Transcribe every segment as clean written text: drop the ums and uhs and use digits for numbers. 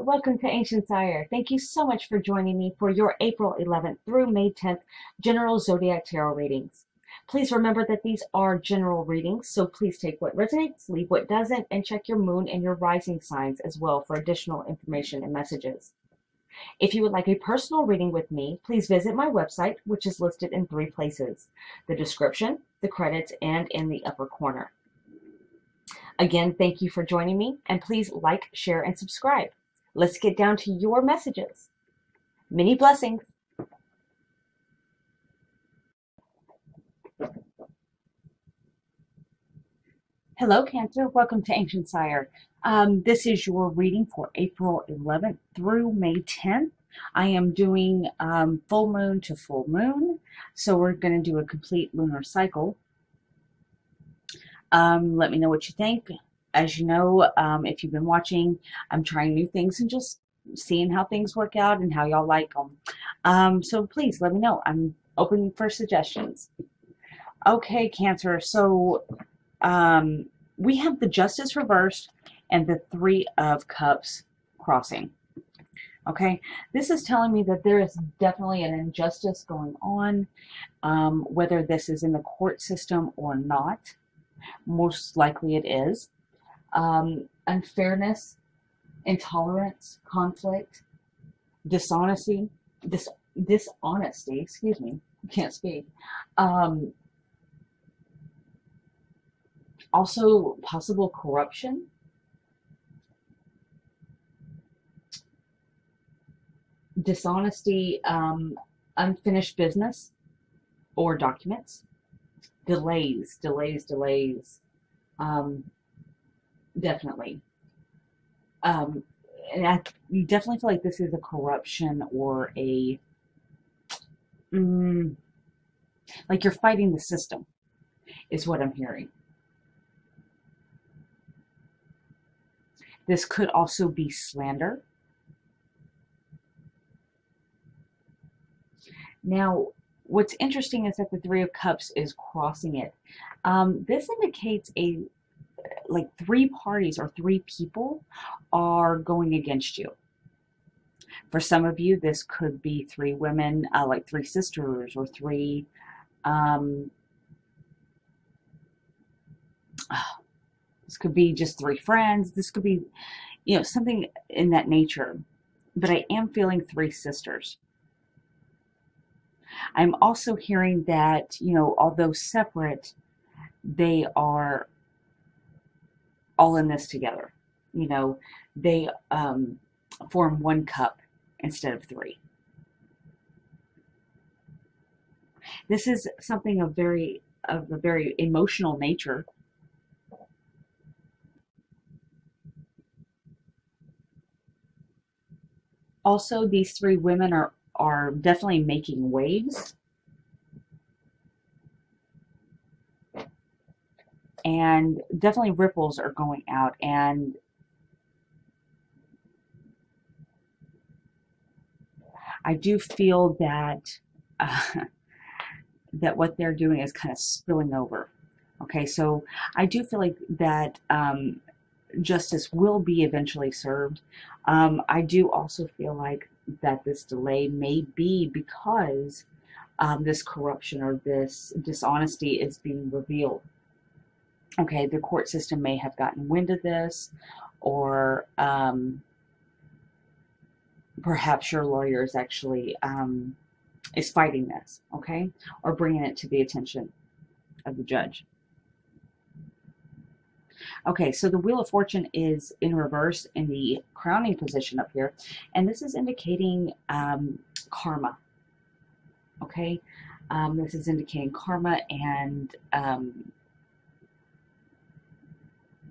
welcome to Ancient Sire. Thank you so much for joining me for your April 11th through May 10th General Zodiac Tarot readings. Please remember that these are general readings, so please take what resonates, leave what doesn't, and check your moon and your rising signs as well for additional information and messages. If you would like a personal reading with me, please visit my website, which is listed in 3 places: the description, the credits, and in the upper corner. Again, thank you for joining me, and please like, share, and subscribe. Let's get down to your messages. Many blessings. Hello, Cancer. Welcome to Ancient Sire. This is your reading for April 11th through May 10th. I am doing full moon to full moon, so we're going to do a complete lunar cycle. Let me know what you think. As you know, if you've been watching, I'm trying new things and just seeing how things work out and how y'all like them. So please let me know. I'm open for suggestions. Okay, Cancer. So we have the Justice reversed and the 3 of Cups crossing. Okay, this is telling me that there is definitely an injustice going on, whether this is in the court system or not. Most likely it is. Unfairness, intolerance, conflict, dishonesty, excuse me, can't speak. Also possible corruption. Dishonesty, unfinished business or documents. Delays. Definitely. And I definitely feel like this is a corruption or a, like you're fighting the system, is what I'm hearing. This could also be slander. Now, what's interesting is that the 3 of Cups is crossing it. This indicates like 3 parties or 3 people are going against you. For some of you, this could be 3 women, like 3 sisters, or 3, this could be just 3 friends. This could be, something in that nature. But I am feeling 3 sisters. I'm also hearing that, although separate, they are all in this together. They form 1 cup instead of 3. This is something of a very emotional nature. Also, these 3 women are definitely making waves. And definitely ripples are going out, and I do feel that that what they're doing is kind of spilling over. Okay, so I do feel like that justice will be eventually served. I do also feel like that this delay may be because this corruption or this dishonesty is being revealed. Okay, the court system may have gotten wind of this, or perhaps your lawyer is actually is fighting this, okay, or bringing it to the attention of the judge. Okay, so the Wheel of Fortune is in reverse in the crowning position up here, and this is indicating karma. Okay, this is indicating karma, and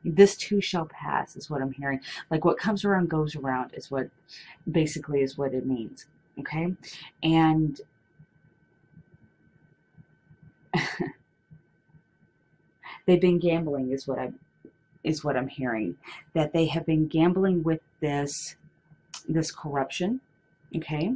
this too shall pass is what I'm hearing. Like what comes around goes around is what basically is what it means. Okay, and they've been gambling is what I'm hearing. That they have been gambling with this corruption, okay,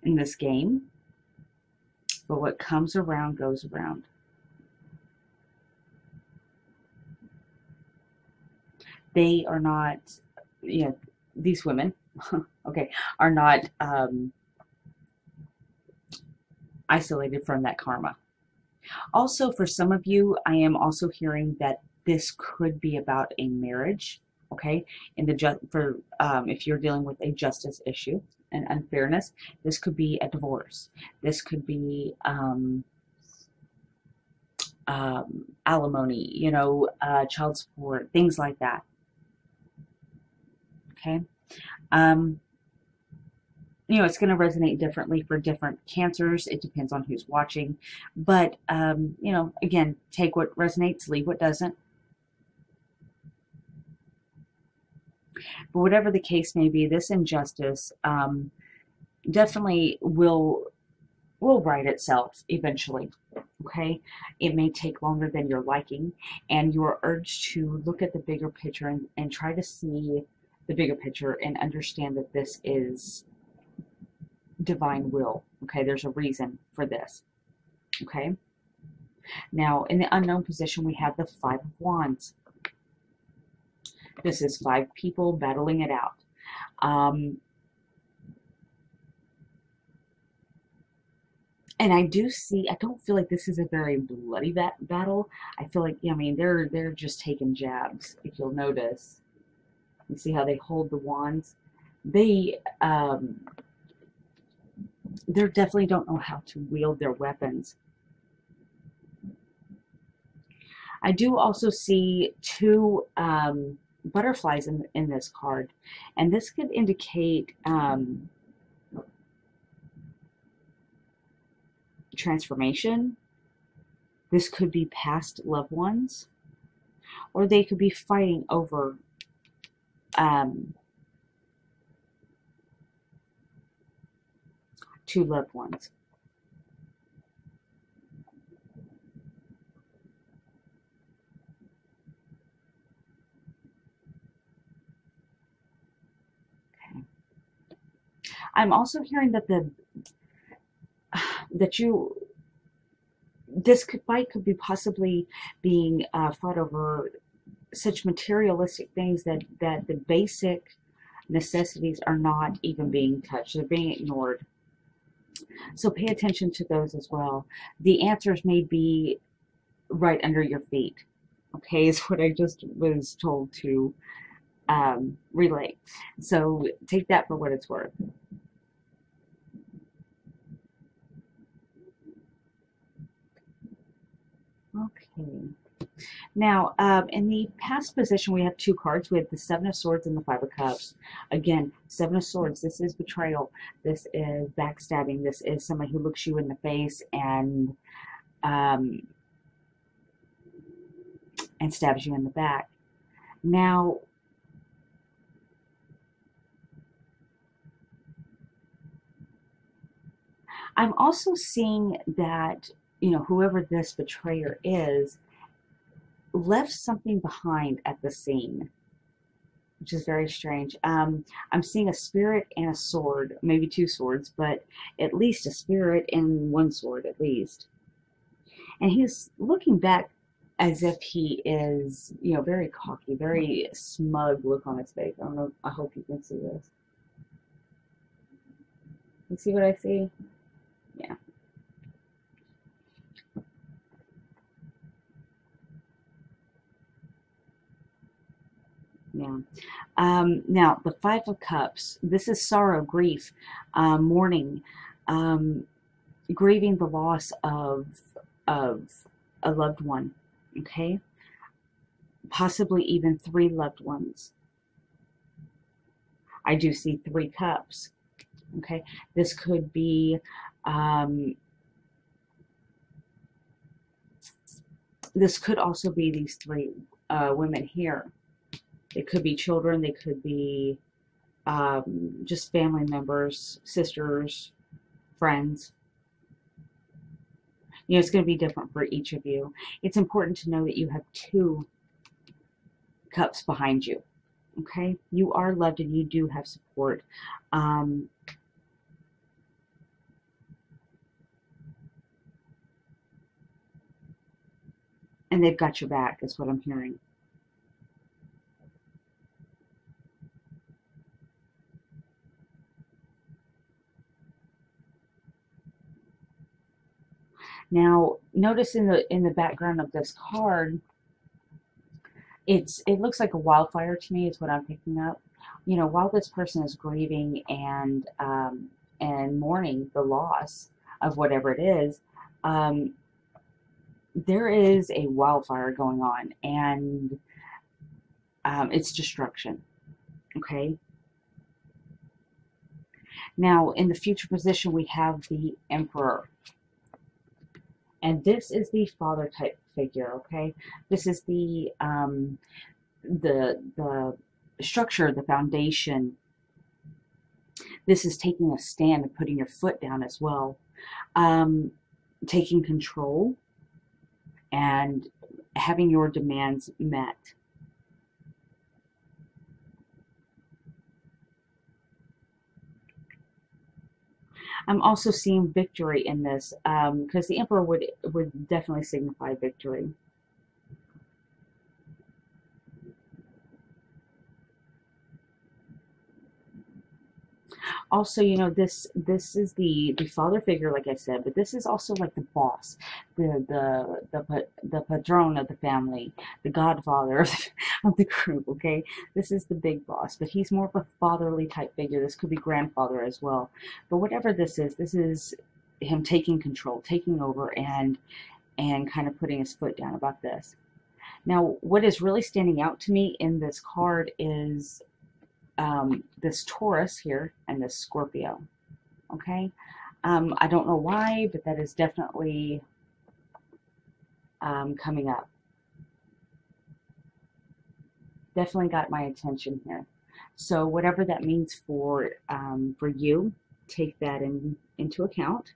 in this game. But what comes around goes around. They are not, these women okay, are not isolated from that karma. Also, for some of you, I am also hearing that this could be about a marriage. Okay, in the for if you're dealing with a justice issue and unfairness, this could be a divorce. This could be alimony, you know, child support, things like that. Okay. Um, you know, it's going to resonate differently for different cancers. It depends on who's watching. But, you know, again, take what resonates, leave what doesn't. But whatever the case may be, this injustice definitely will right itself eventually. Okay, it may take longer than you're liking, and you are urged to look at the bigger picture and try to see the bigger picture and understand that this is divine will. Okay, there's a reason for this. Okay, now in the unknown position, we have the Five of Wands. This is 5 people battling it out. And I do see, I don't feel like this is a very bloody battle. I feel like, I mean, they're just taking jabs, if you'll notice. You see how they hold the wands? They definitely don't know how to wield their weapons. I do also see 2 butterflies in this card, and this could indicate transformation. This could be past loved ones, or they could be fighting over um, 2 loved ones. Okay. I'm also hearing that this fight could be possibly being fought over such materialistic things that the basic necessities are not even being touched. They're being ignored. So pay attention to those as well. The answers may be right under your feet. Okay, is what I just was told to relay. So take that for what it's worth. Okay. Now, in the past position, we have 2 cards. We have the Seven of Swords and the Five of Cups. Again, Seven of Swords, this is betrayal. This is backstabbing. This is somebody who looks you in the face um, and stabs you in the back. Now, I'm also seeing that, you know, whoever this betrayer is left something behind at the scene, which is very strange. I'm seeing a spirit and a sword, maybe 2 swords, but at least a spirit and 1 sword at least. And he's looking back as if he is, you know, very cocky, very smug look on his face. I don't know. I hope you can see this. You see what I see? Yeah. Yeah. Now, the Five of Cups. This is sorrow, grief, mourning, um, grieving the loss of a loved one. Okay, possibly even 3 loved ones. I do see 3 cups. Okay, this could be. This could also be these 3 women here. They could be children. They could be just family members, sisters, friends. You know, it's going to be different for each of you. It's important to know that you have 2 cups behind you. Okay? You are loved and you do have support. Um, and they've got your back, is what I'm hearing. Now, notice in the background of this card, it looks like a wildfire to me is what I'm picking up. You know, while this person is grieving and mourning the loss of whatever it is, um, there is a wildfire going on, and it's destruction. Okay. Now, in the future position, we have the Emperor. And this is the father type figure, okay? This is the structure, the foundation. This is taking a stand and putting your foot down as well. Taking control and having your demands met. I'm also seeing victory in this because the Emperor would definitely signify victory. Also, you know, this is the father figure, like I said, but this is also like the boss, the patron of the family, the godfather of the group. Okay, this is the big boss, but he's more of a fatherly type figure. This could be grandfather as well, but whatever this is him taking control, taking over, and kind of putting his foot down about this. Now, what is really standing out to me in this card is this Taurus here and this Scorpio. Okay, I don't know why, but that is definitely coming up. Definitely got my attention here. So whatever that means for you, take that into account.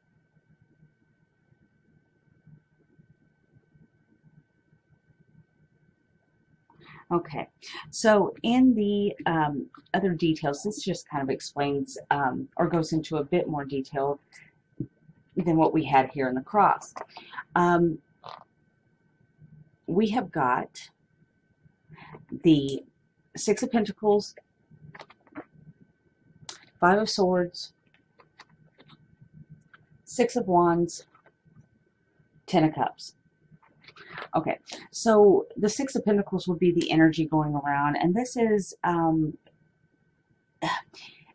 Okay, so in the other details, this just kind of explains or goes into a bit more detail than what we had here in the cross. We have got the Six of Pentacles, Five of Swords, Six of Wands, Ten of Cups. Okay, so the Six of Pentacles would be the energy going around, and this is the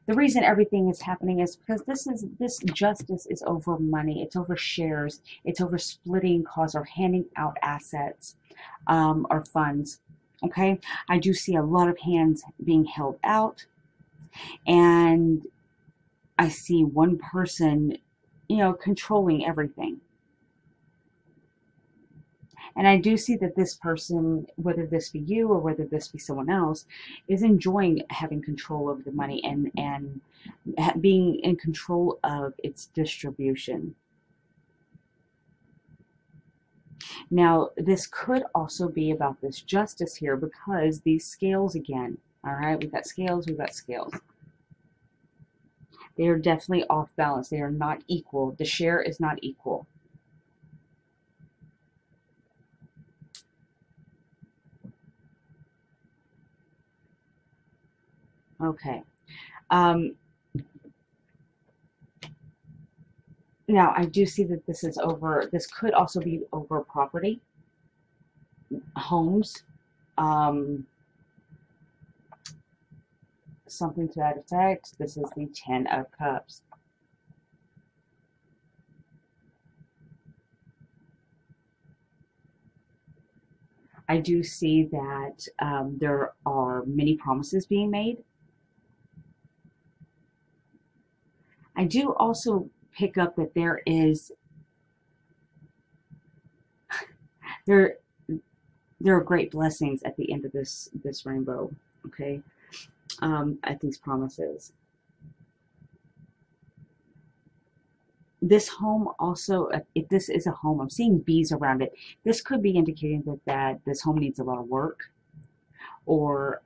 reason everything is happening is because this justice is over money, it's over shares, it's over splitting costs or handing out assets or funds. Okay, I do see a lot of hands being held out, and I see one person, you know, controlling everything. And I do see that this person, whether this be you or whether this be someone else, is enjoying having control over the money and being in control of its distribution. Now, this could also be about this justice here because these scales again, all right, we've got scales, we've got scales. They are definitely off balance. They are not equal. The share is not equal. Okay. Now, I do see that this is over, this could also be over property, homes, something to that effect. This is the Ten of Cups. I do see that there are many promises being made. I do also pick up that there are great blessings at the end of this rainbow, okay, at these promises. This home also, if this is a home, I'm seeing bees around it. This could be indicating that this home needs a lot of work, or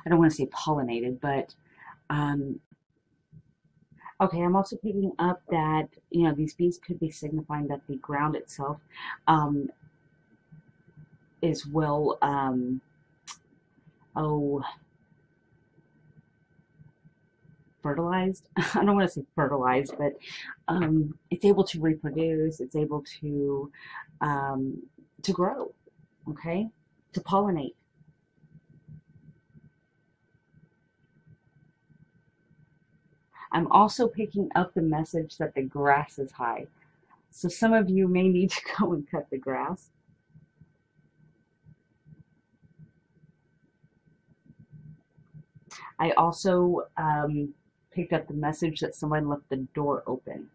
I don't want to say pollinated, but okay, I'm also picking up that, you know, these bees could be signifying that the ground itself is well, oh, fertilized. I don't want to say fertilized, but it's able to reproduce. It's able to grow, okay, to pollinate. I'm also picking up the message that the grass is high. So some of you may need to go and cut the grass. I also picked up the message that someone left the door open.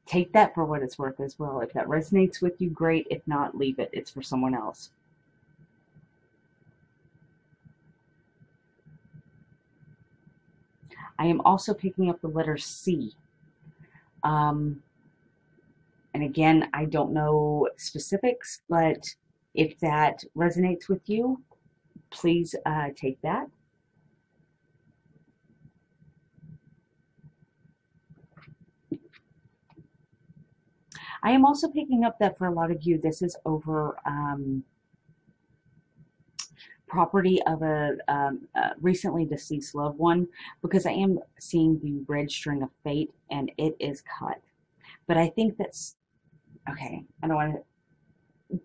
Take that for what it's worth as well. If that resonates with you, great. If not, leave it. It's for someone else. I am also picking up the letter C. And again, I don't know specifics, but if that resonates with you, please take that. I am also picking up that for a lot of you, this is over property of a recently deceased loved one, because I am seeing the red string of fate and it is cut. But I think that's, okay, I don't want to,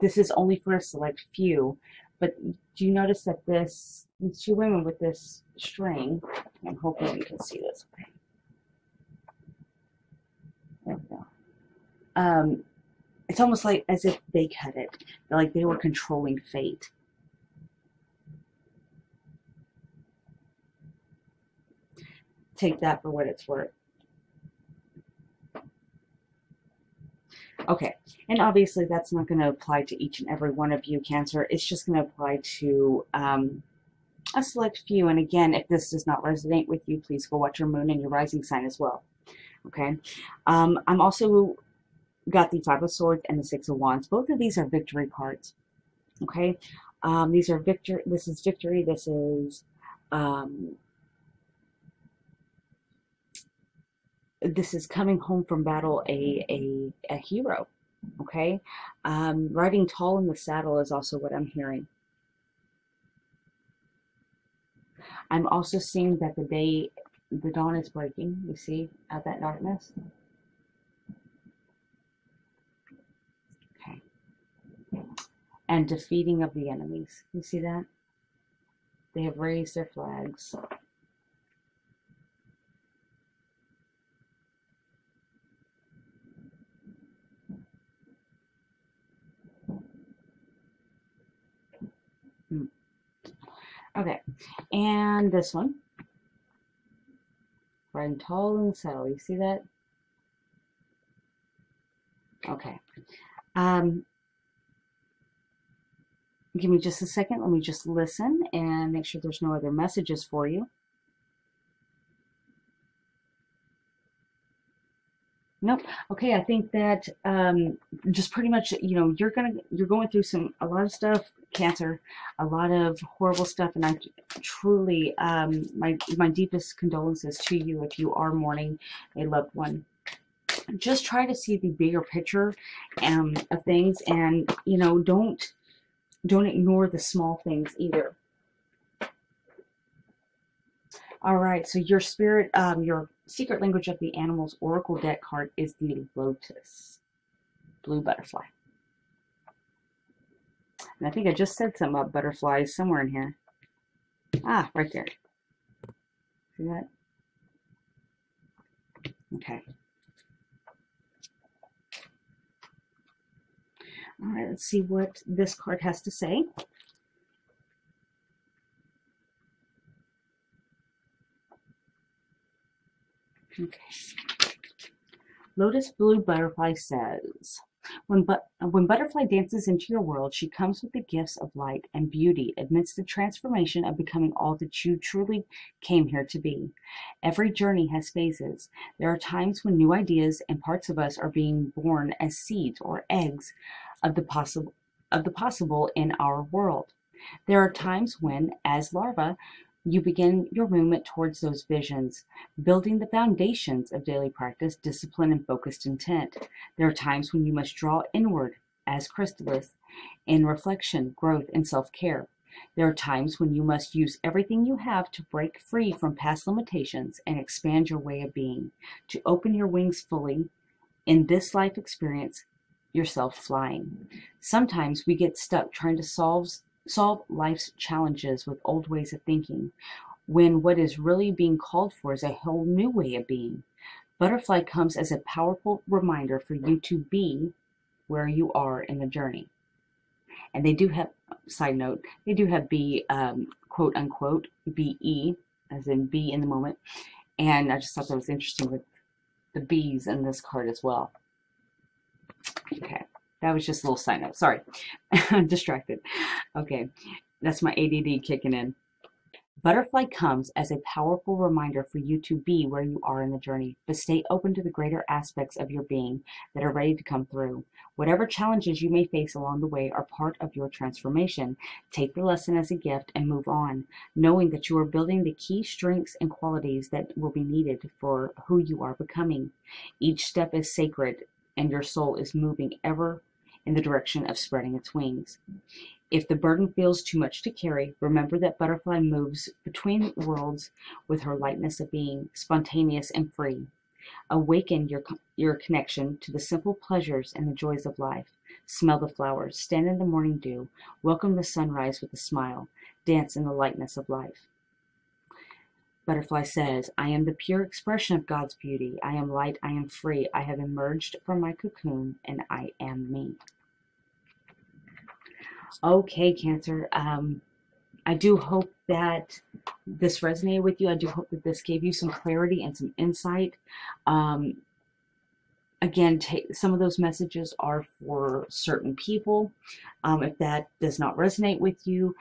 this is only for a select few, but do you notice that these two women with this string, I'm hoping you can see this, okay. There we go. It's almost like as if they cut it. Like they were controlling fate. Take that for what it's worth. Okay, and obviously that's not going to apply to each and every one of you, Cancer. It's just going to apply to a select few. And again, if this does not resonate with you, please go watch your moon and your rising sign as well. Okay, I'm also got the Five of Swords and the Six of Wands. Both of these are victory cards. Okay, these are victory. This is victory. This is coming home from battle, a hero. Okay, riding tall in the saddle is also what I'm hearing. I'm also seeing that the dawn is breaking. You see out that darkness. And defeating of the enemies. You see that? They have raised their flags. Okay, and this one. Riding tall in the saddle. You see that? Okay. Give me just a second. Let me just listen and make sure there's no other messages for you. Nope. Okay, I think that just pretty much, you know, you're going through a lot of stuff, Cancer, a lot of horrible stuff, and I truly my deepest condolences to you if you are mourning a loved one. Just try to see the bigger picture of things, and you know, don't ignore the small things either. All right, so your spirit, your secret language of the animals oracle deck card is the lotus, blue butterfly. And I think I just said something about butterflies somewhere in here. Ah, right there. See that? Okay. All right, let's see what this card has to say. Okay. Lotus Blue Butterfly says, when Butterfly dances into your world, she comes with the gifts of light and beauty amidst the transformation of becoming all that you truly came here to be. Every journey has phases. There are times when new ideas and parts of us are being born as seeds or eggs of the possible in our world. There are times when, as larvae, you begin your movement towards those visions, building the foundations of daily practice, discipline, and focused intent. There are times when you must draw inward as chrysalis in reflection, growth, and self-care. There are times when you must use everything you have to break free from past limitations and expand your way of being, to open your wings fully in this life experience yourself flying. Sometimes we get stuck trying to solve life's challenges with old ways of thinking, when what is really being called for is a whole new way of being. Butterfly comes as a powerful reminder for you to be where you are in the journey. And they do have, side note, they do have be, quote unquote, be, as in be in the moment. And I just thought that was interesting with the bees in this card as well. Okay, that was just a little side note. Sorry, I'm distracted. Okay, that's my ADD kicking in. Butterfly comes as a powerful reminder for you to be where you are in the journey, but stay open to the greater aspects of your being that are ready to come through. Whatever challenges you may face along the way are part of your transformation. Take the lesson as a gift and move on, knowing that you are building the key strengths and qualities that will be needed for who you are becoming. Each step is sacred, and your soul is moving ever in the direction of spreading its wings. If the burden feels too much to carry, remember that Butterfly moves between worlds with her lightness of being, spontaneous and free. Awaken your connection to the simple pleasures and the joys of life. Smell the flowers, stand in the morning dew, welcome the sunrise with a smile, dance in the lightness of life. Butterfly says, I am the pure expression of God's beauty. I am light, I am free. I have emerged from my cocoon, and I am me. Okay, Cancer. I do hope that this resonated with you. I do hope that this gave you some clarity and some insight. Again, some of those messages are for certain people. If that does not resonate with you,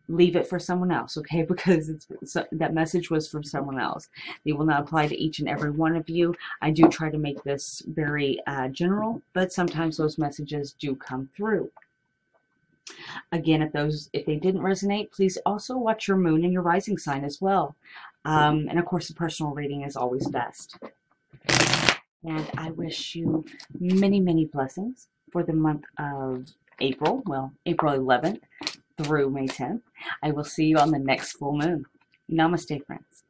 leave it for someone else, okay? Because that message was for someone else. They will not apply to each and every one of you. I do try to make this very general, but sometimes those messages do come through. Again, if they didn't resonate, please also watch your moon and your rising sign as well. And of course, the personal reading is always best. And I wish you many, many blessings for the month of April. Well, April 11th through May 10th. I will see you on the next full moon. Namaste, friends.